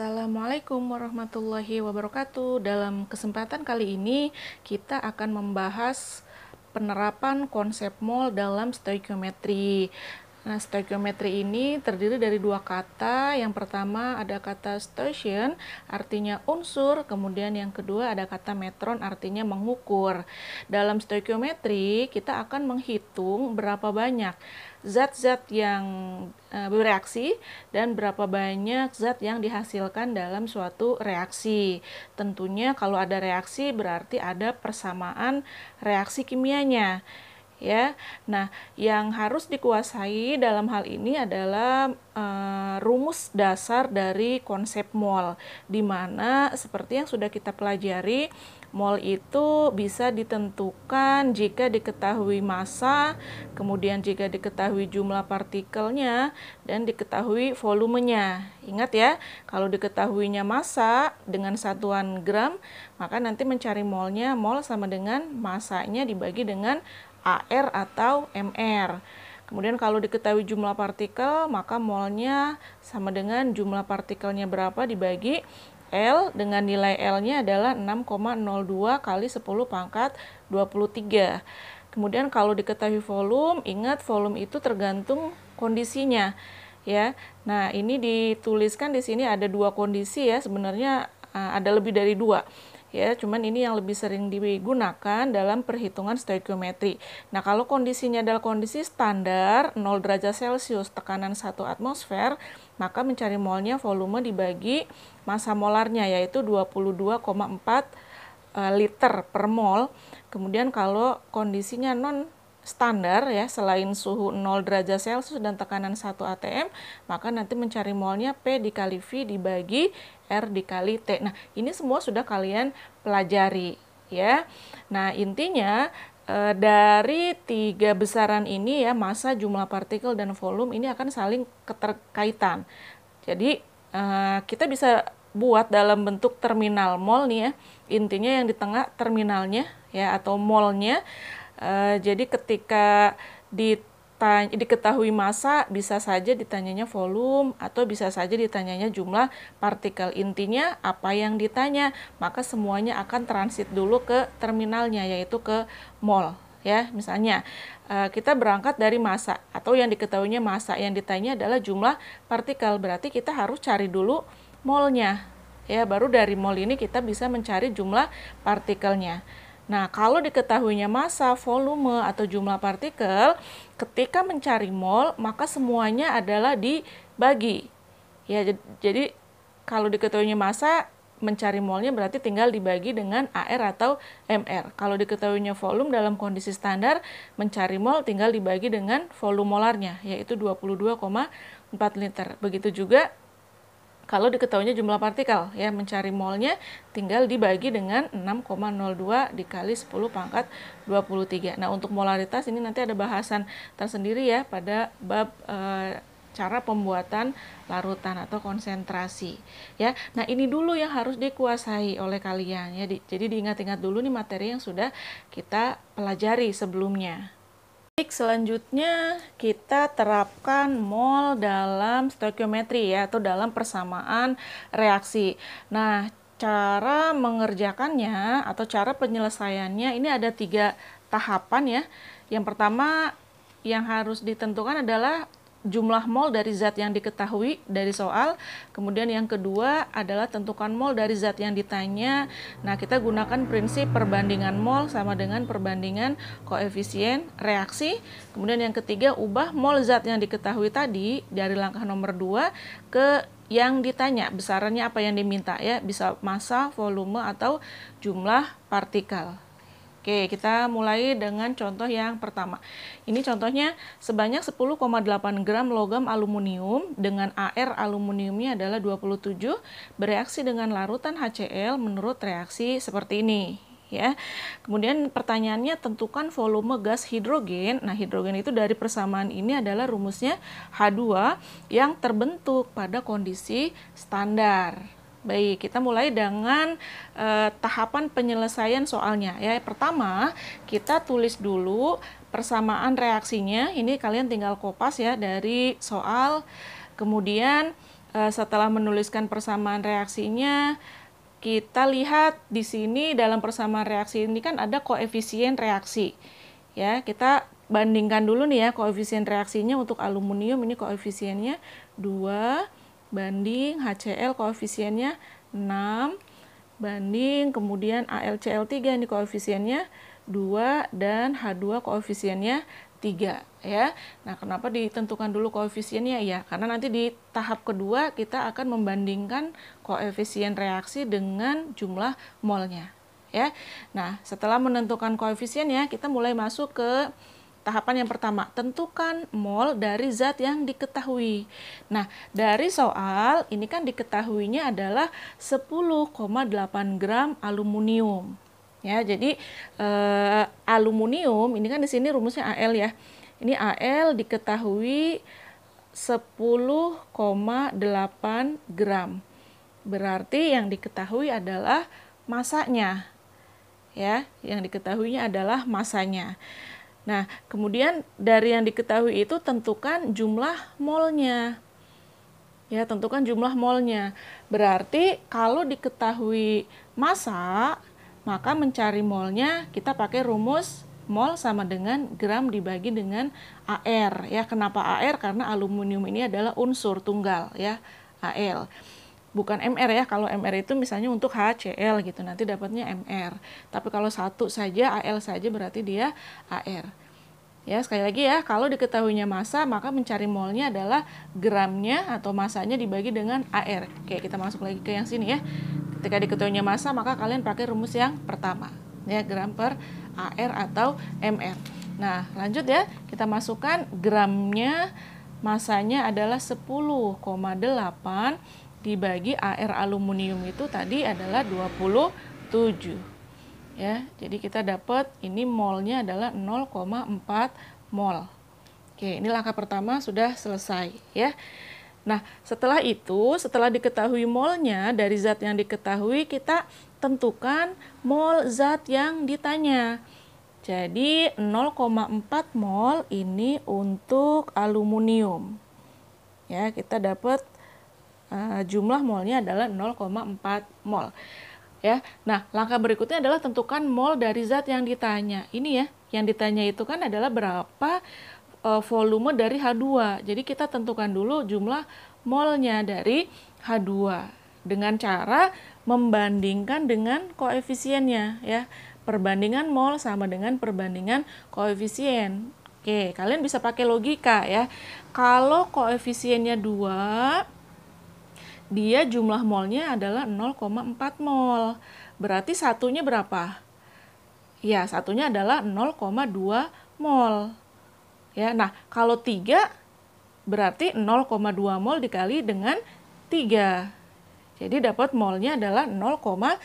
Assalamualaikum warahmatullahi wabarakatuh. Dalam kesempatan kali ini kita akan membahas penerapan konsep mol dalam stoikiometri. Nah, stoikiometri ini terdiri dari dua kata. Yang pertama ada kata stoicheion, artinya unsur, kemudian yang kedua ada kata metron, artinya mengukur. Dalam stoikiometri kita akan menghitung berapa banyak zat-zat yang bereaksi dan berapa banyak zat yang dihasilkan dalam suatu reaksi. Tentunya kalau ada reaksi berarti ada persamaan reaksi kimianya. Ya, nah yang harus dikuasai dalam hal ini adalah rumus dasar dari konsep mol, di mana seperti yang sudah kita pelajari, mol itu bisa ditentukan jika diketahui massa, kemudian jika diketahui jumlah partikelnya, dan diketahui volumenya. Ingat ya, kalau diketahuinya massa dengan satuan gram, maka nanti mencari molnya, mol sama dengan massanya dibagi dengan AR atau MR. Kemudian kalau diketahui jumlah partikel, maka molnya sama dengan jumlah partikelnya berapa dibagi L, dengan nilai L-nya adalah 6,02 kali 10 pangkat 23. Kemudian kalau diketahui volume, ingat volume itu tergantung kondisinya ya. Nah, ini dituliskan di sini ada dua kondisi ya, sebenarnya ada lebih dari dua. Ya, cuman ini yang lebih sering digunakan dalam perhitungan stoikiometri. Nah, kalau kondisinya adalah kondisi standar 0 derajat Celcius, tekanan 1 atmosfer, maka mencari molnya volume dibagi massa molarnya, yaitu 22,4 liter per mol. Kemudian kalau kondisinya non standar ya, selain suhu 0 derajat Celcius dan tekanan 1 atm, maka nanti mencari molnya P dikali V dibagi R dikali T. Nah, ini semua sudah kalian pelajari ya. Nah, intinya dari tiga besaran ini ya, massa, jumlah partikel, dan volume ini akan saling keterkaitan. Jadi kita bisa buat dalam bentuk terminal mol nih ya. Intinya yang di tengah terminalnya ya, atau molnya. Jadi ketika diketahui massa, bisa saja ditanyanya volume atau bisa saja ditanyanya jumlah partikel. Intinya apa yang ditanya, maka semuanya akan transit dulu ke terminalnya, yaitu ke mol ya. Misalnya kita berangkat dari massa atau yang diketahuinya massa, yang ditanya adalah jumlah partikel, berarti kita harus cari dulu molnya ya, baru dari mol ini kita bisa mencari jumlah partikelnya. Nah, kalau diketahuinya massa, volume, atau jumlah partikel, ketika mencari mol, maka semuanya adalah dibagi. Ya, jadi kalau diketahuinya massa, mencari molnya berarti tinggal dibagi dengan AR atau MR. Kalau diketahuinya volume dalam kondisi standar, mencari mol tinggal dibagi dengan volume molarnya, yaitu 22,4 liter. Begitu juga kalau diketahuinya jumlah partikel ya, mencari molnya tinggal dibagi dengan 6,02 dikali 10 pangkat 23. Nah, untuk molaritas ini nanti ada bahasan tersendiri ya pada bab cara pembuatan larutan atau konsentrasi ya. Nah, ini dulu yang harus dikuasai oleh kalian ya. Jadi diingat-ingat dulu nih materi yang sudah kita pelajari sebelumnya. Baik, selanjutnya kita terapkan mol dalam stoikiometri ya, atau dalam persamaan reaksi. Nah, cara mengerjakannya atau cara penyelesaiannya ini ada 3 tahapan ya. Yang pertama yang harus ditentukan adalah jumlah mol dari zat yang diketahui dari soal. Kemudian yang kedua adalah tentukan mol dari zat yang ditanya. Nah, kita gunakan prinsip perbandingan mol sama dengan perbandingan koefisien reaksi. Kemudian yang ketiga, ubah mol zat yang diketahui tadi dari langkah nomor 2 ke yang ditanya, besarannya apa yang diminta ya, bisa massa, volume, atau jumlah partikel. Oke, kita mulai dengan contoh yang pertama. Ini contohnya sebanyak 10,8 gram logam aluminium dengan AR aluminiumnya adalah 27 bereaksi dengan larutan HCl menurut reaksi seperti ini. Ya. Kemudian pertanyaannya, tentukan volume gas hidrogen. Nah, hidrogen itu dari persamaan ini adalah rumusnya H2 yang terbentuk pada kondisi standar. Baik, kita mulai dengan tahapan penyelesaian soalnya ya. Pertama, kita tulis dulu persamaan reaksinya. Ini kalian tinggal kopas ya dari soal. Kemudian Setelah menuliskan persamaan reaksinya, kita lihat di sini dalam persamaan reaksi ini kan ada koefisien reaksi. Ya, kita bandingkan dulu nih ya koefisien reaksinya untuk aluminium, ini koefisiennya 2 banding HCl koefisiennya 6 banding kemudian AlCl3 ini koefisiennya 2 dan H2 koefisiennya 3 ya. Nah, kenapa ditentukan dulu koefisiennya ya? Karena nanti di tahap kedua kita akan membandingkan koefisien reaksi dengan jumlah molnya ya. Nah, setelah menentukan koefisiennya, kita mulai masuk ke tahapan yang pertama, tentukan mol dari zat yang diketahui. Nah, dari soal ini kan diketahuinya adalah 10,8 gram aluminium. Ya, jadi aluminium ini kan di sini rumusnya Al ya. Ini Al diketahui 10,8 gram. Berarti yang diketahui adalah masanya. Ya, yang diketahuinya adalah masanya. Nah, kemudian dari yang diketahui itu tentukan jumlah molnya. Ya, tentukan jumlah molnya. Berarti kalau diketahui massa, maka mencari molnya kita pakai rumus mol sama dengan gram dibagi dengan AR. Ya, kenapa AR? Karena aluminium ini adalah unsur tunggal ya, Al. Bukan MR ya, kalau MR itu misalnya untuk HCl gitu, nanti dapatnya MR. Tapi kalau satu saja, Al saja berarti dia AR. Ya, sekali lagi ya, kalau diketahuinya massa, maka mencari molnya adalah gramnya atau massanya dibagi dengan AR. Oke, kita masuk lagi ke yang sini ya. Ketika diketahuinya massa, maka kalian pakai rumus yang pertama. Ya, gram per AR atau MR. Nah, lanjut ya, kita masukkan gramnya, massanya adalah 10,8 dibagi AR aluminium itu tadi adalah 27. Ya, jadi kita dapat ini molnya adalah 0,4 mol. Oke, ini langkah pertama sudah selesai ya. Nah, setelah itu, setelah diketahui molnya dari zat yang diketahui, kita tentukan mol zat yang ditanya. Jadi 0,4 mol ini untuk aluminium. Ya, kita dapat jumlah molnya adalah 0,4 mol. Ya, nah langkah berikutnya adalah tentukan mol dari zat yang ditanya. Ini ya, yang ditanya itu kan adalah berapa volume dari H2. Jadi kita tentukan dulu jumlah molnya dari H2 dengan cara membandingkan dengan koefisiennya ya. Perbandingan mol sama dengan perbandingan koefisien. Oke, kalian bisa pakai logika ya. Kalau koefisiennya 2, dia jumlah molnya adalah 0,4 mol. Berarti satunya berapa? Ya, satunya adalah 0,2 mol. Ya, nah kalau 3 berarti 0,2 mol dikali dengan 3. Jadi dapat molnya adalah 0,6.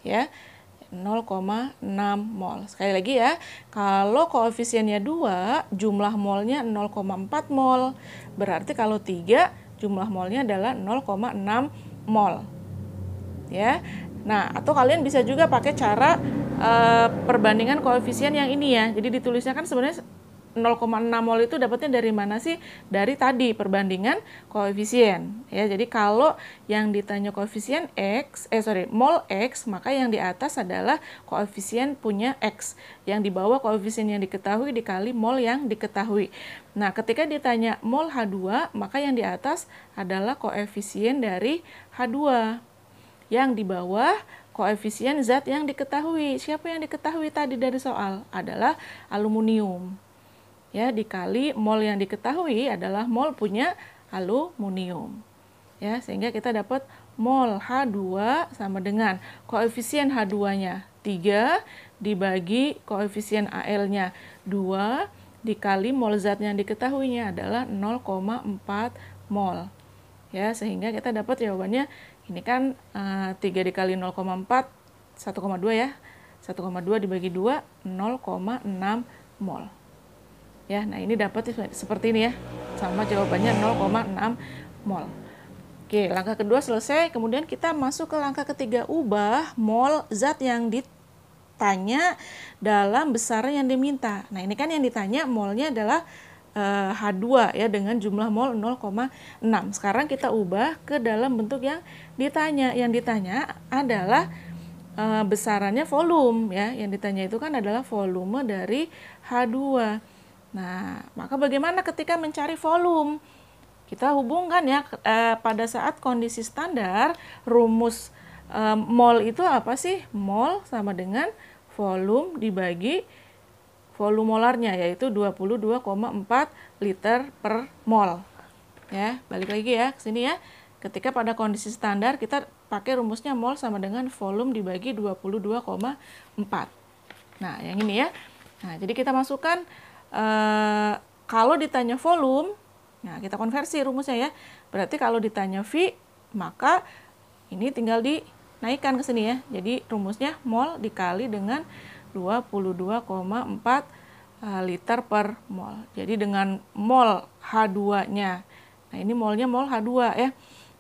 Ya, 0,6 mol. Sekali lagi ya, kalau koefisiennya 2, jumlah molnya 0,4 mol. Berarti kalau 3, jumlah molnya adalah 0,6 mol. Ya. Nah, atau kalian bisa juga pakai cara perbandingan koefisien yang ini ya. Jadi ditulisnya kan sebenarnya 0,6 mol itu dapatnya dari mana sih? Dari tadi perbandingan koefisien. Ya, jadi kalau yang ditanya koefisien mol X, maka yang di atas adalah koefisien punya X. Yang di bawah koefisien yang diketahui dikali mol yang diketahui. Nah, ketika ditanya mol H2, maka yang di atas adalah koefisien dari H2. Yang di bawah koefisien zat yang diketahui. Siapa yang diketahui tadi dari soal? Adalah aluminium. Ya, dikali mol yang diketahui adalah mol punya aluminium. Ya, sehingga kita dapat mol H2 sama dengan koefisien H2-nya 3 dibagi koefisien Al-nya 2 dikali mol zat yang diketahuinya adalah 0,4 mol. Ya, sehingga kita dapat jawabannya ini kan 3 dikali 0,4 1,2 ya. 1,2 dibagi 2 0,6 mol. Ya, nah ini dapat seperti ini ya. Sama jawabannya 0,6 mol. Oke, langkah kedua selesai. Kemudian kita masuk ke langkah ketiga, ubah mol zat yang ditanya dalam besaran yang diminta. Nah, ini kan yang ditanya molnya adalah H2 ya dengan jumlah mol 0,6. Sekarang kita ubah ke dalam bentuk yang ditanya. Yang ditanya adalah besarannya volume ya. Yang ditanya itu kan adalah volume dari H2. Nah, maka bagaimana ketika mencari volume? Kita hubungkan ya pada saat kondisi standar, rumus mol itu apa sih? Mol sama dengan volume dibagi volume molarnya, yaitu 22,4 liter per mol. Ya, balik lagi ya ke sini ya. Ketika pada kondisi standar kita pakai rumusnya mol sama dengan volume dibagi 22,4. Nah, yang ini ya. Nah, jadi kita masukkan kalau ditanya volume, nah kita konversi rumusnya ya. Berarti kalau ditanya V, maka ini tinggal dinaikkan ke sini ya. Jadi rumusnya mol dikali dengan 22,4 liter per mol. Jadi dengan mol H2-nya, nah ini molnya mol H2 ya.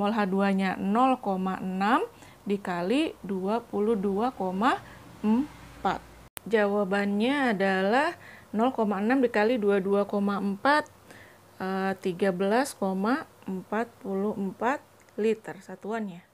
Mol H2-nya 0,6 dikali 22,4. Jawabannya adalah 0,6 dikali 22,4, 13,44 liter satuannya.